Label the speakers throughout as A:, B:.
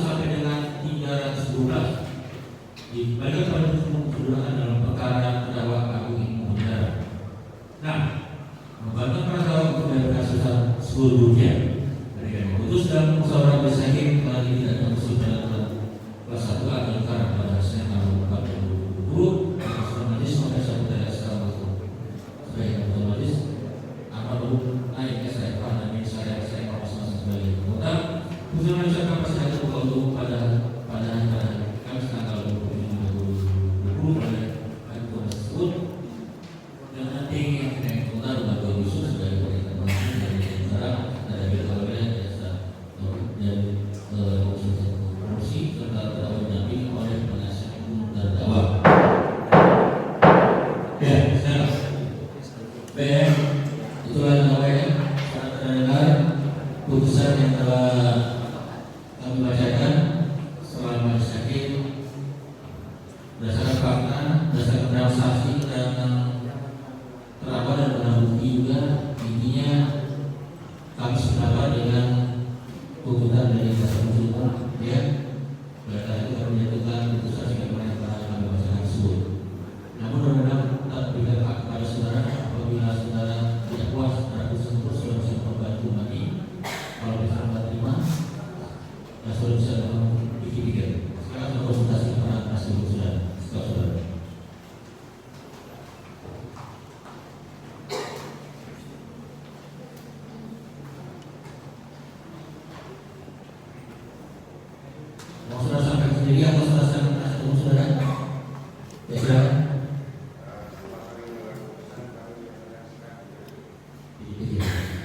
A: sampai dengan 312 dibagi pada keseluruhan dalam perkara terdakwa Agung Ibu Negara. Nah, membantu terdakwa untuk dari kasus sebelumnya mereka memutus dalam musyawarah majelis hakim kali tidak ada usul pada kelas 1 atau perkara pada Senin tanggal 4 2020 dan majelis mengesahkan dari asal sebagai ketua majelis Ahmad naik saya pada saya masing-masing sebagai anggota usul majelis kapasitas ketua umum pada Kamis tanggal 2020 pada ketua tersebut dan nanti yang ketua lembaga usul sebagai koordinator dari negara dari wilayah jasa dari kursi serta terdakwa didampingi oleh penasihat hukum terdakwa. Ya, sekarang PM itulah namanya sangat terdengar putusan yang telah kami bacakan selama majelis hakim berdasarkan fakta, berdasarkan dalam saksi dan terdakwa dan barang bukti juga intinya kami sependapat dengan tuntutan dari jasa penuntut umum ya. Oleh karena itu kami menyatukan putusan sebagaimana yang telah kami bacakan tersebut. Namun mudah-mudahan tetap berikan hak kepada saudara apabila saudara tidak puas terhadap putusan tersebut sudah bisa membantu kami kalau bisa menerima dan sudah bisa dikit-dikit. Sekarang kita konsultasi kepada penasihat hukum saudara. Mau saudara sampaikan sendiri atau saudara sampaikan penasihat hukum saudara? Ya silakan.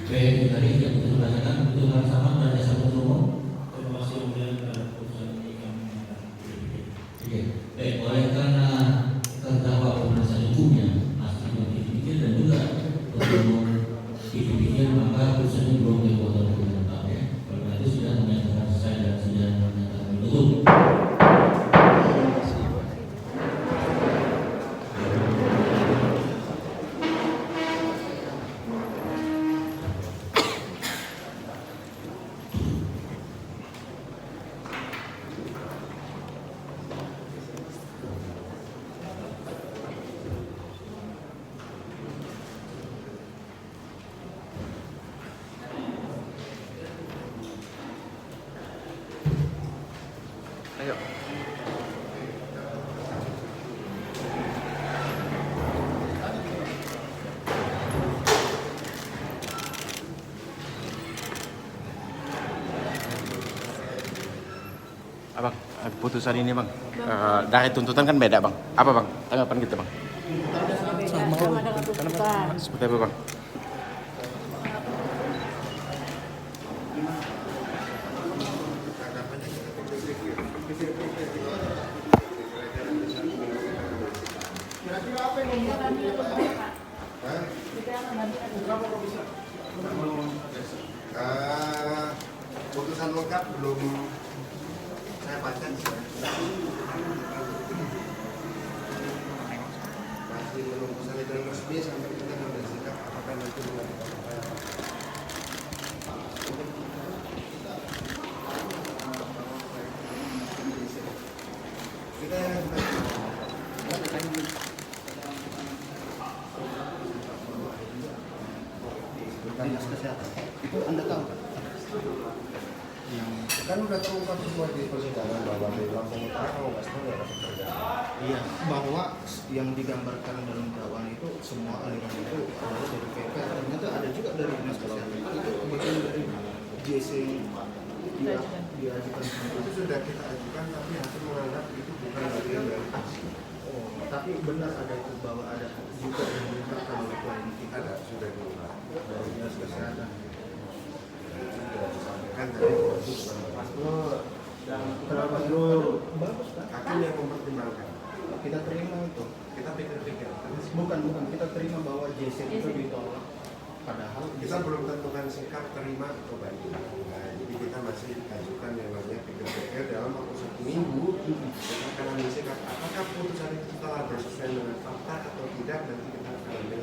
A: Baik, tadi yang kita bacakan itu hal sama dan jasa penuntut umum. Terima kasih kemudian terhadap putusan ini kami oke. Baik, oleh karena terdakwa penasihat hukumnya masih dipikir dan juga untuk dipikir maka putusan ini belum dikuatkan hukum tetap ya. Oleh karena itu sudah menyatakan selesai dan sudah menyatakan menutup.
B: Ayo. Abang, putusan ini bang, dari tuntutan kan beda bang. Apa bang? Tanggapan kita bang?
C: Sama dengan tuntutan.
B: Seperti apa bang?
D: Putusan lengkap belum saya baca masih menunggu salinan resmi sampai kita mengambil sikap apakah nanti melakukan kita yang dinas kesehatan itu Anda tahu kan udah terungkap semua di persidangan bahwa di Lampung Utara kalau nggak salah ada pekerjaan. Iya, bahwa yang digambarkan dalam dakwaan itu semua aliran itu adalah dari PP. Ternyata ada juga dari dinas kesehatan. Itu bagian dari JC diajukan. Itu sudah kita ajukan, tapi hakim menganggap itu bukan bagian dari aksi. Oh, tapi benar ada itu bahwa ada juga yang diungkapkan oleh klien kita. Ada sudah diungkap dari dinas kesehatan. Sudah disampaikan dari kenapa dulu bagus kan? Hakim yang mempertimbangkan. Kita terima itu. Kita pikir-pikir. Bukan kita terima bahwa JC itu ditolak. Padahal kita belum tentukan sikap terima atau banding. Nah, jadi kita masih ajukan yang namanya pikir-pikir dalam waktu 1 minggu. Kita akan ambil sikap apakah putusan itu telah bersesuaian dengan fakta atau tidak, nanti kita akan ambil